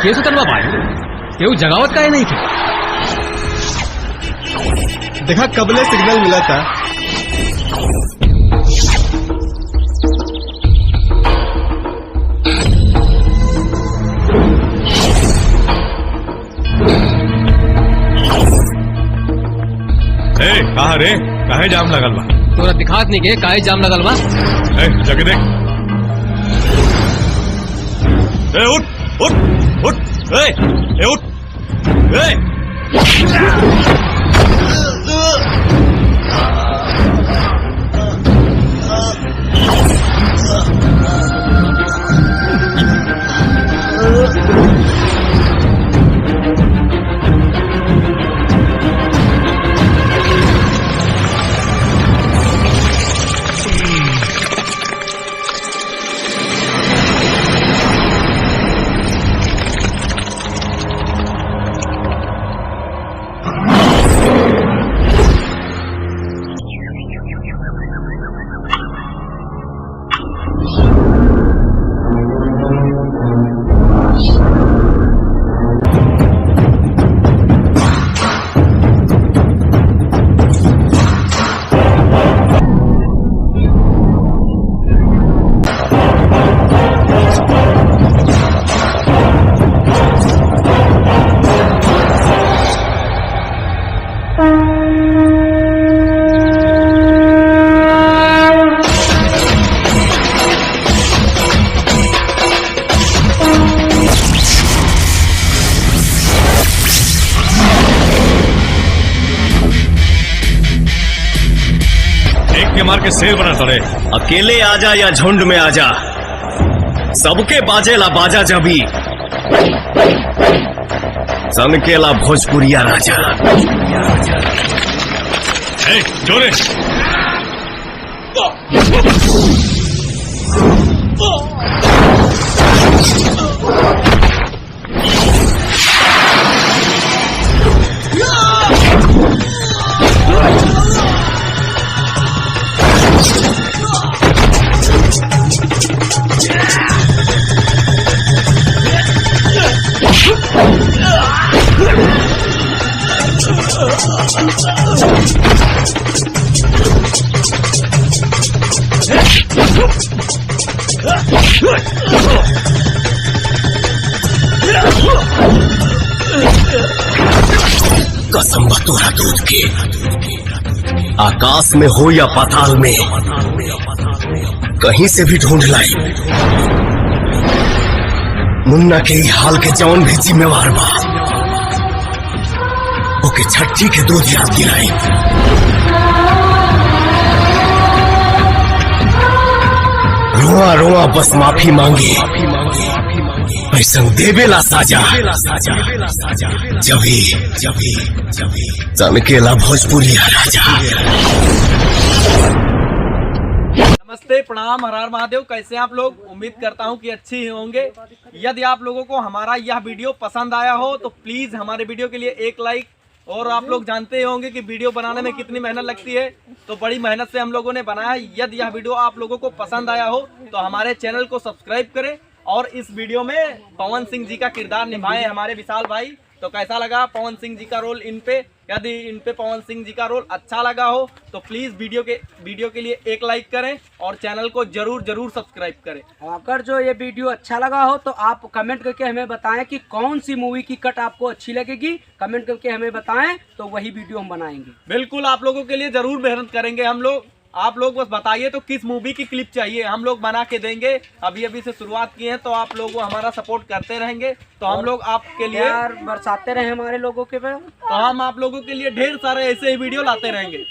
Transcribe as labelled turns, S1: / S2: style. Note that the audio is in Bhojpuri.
S1: केस उतरवा पाए केहू जगावत काहे नहीं थे।
S2: देखा कबले सिग्नल मिला था।
S3: कहा रे काहे जाम लगल बा?
S1: तोरा दिखात नहीं के काहे जाम लगल बा?
S3: जग देख। उठ उठ उठ उठ मार के शेर बना तोड़े।
S4: अकेले आजा या झुंड में आजा, सबके बाजेला बाजा जबी, सनकेला भोजपुरिया राजा।
S3: जोरे
S4: कसम बतोरा दूध के, आकाश में हो या पाताल में, कहीं से भी ढूंढ लाई मुन्ना के ही हाल के जौन भी जिम्मेवार बा, ओके छठी के दूध याद दिलाई। रोआ रोआ बस माफी मांगे, पैसा देवेला साजा, जभी जभी जभी चमकेला भोजपुरिया राजा।
S5: नमस्ते, प्रणाम, हर हर महादेव। कैसे हैं आप लोग? उम्मीद करता हूं कि अच्छे ही होंगे। यदि आप लोगों को हमारा यह वीडियो पसंद आया हो तो प्लीज हमारे वीडियो के लिए एक लाइक, और आप लोग जानते ही होंगे कि वीडियो बनाने में कितनी मेहनत लगती है, तो बड़ी मेहनत से हम लोगों ने बनाया। यदि यह वीडियो आप लोगों को पसंद आया हो तो हमारे चैनल को सब्सक्राइब करें, और इस वीडियो में पवन सिंह जी का किरदार निभाए हमारे विशाल भाई। तो कैसा लगा पवन सिंह जी का रोल इन पे? यदि इन पे पवन सिंह जी का रोल अच्छा लगा हो तो प्लीज वीडियो के लिए एक लाइक करें और चैनल को जरूर सब्सक्राइब करें।
S6: अगर जो ये वीडियो अच्छा लगा हो तो आप कमेंट करके हमें बताएं कि कौन सी मूवी की कट आपको अच्छी लगेगी। कमेंट करके हमें बताएं तो वही वीडियो हम बनाएंगे।
S5: बिल्कुल, आप लोगों के लिए जरूर मेहनत करेंगे हम लोग। आप लोग बस बताइए तो किस मूवी की क्लिप चाहिए, हम लोग बना के देंगे। अभी से शुरुआत की है तो आप लोग हमारा सपोर्ट करते रहेंगे, तो हम लोग आपके लिए
S6: यार बरसाते रहे हमारे लोगों के पे,
S5: तो हम आप लोगों के लिए ढेर सारे ऐसे ही वीडियो लाते रहेंगे।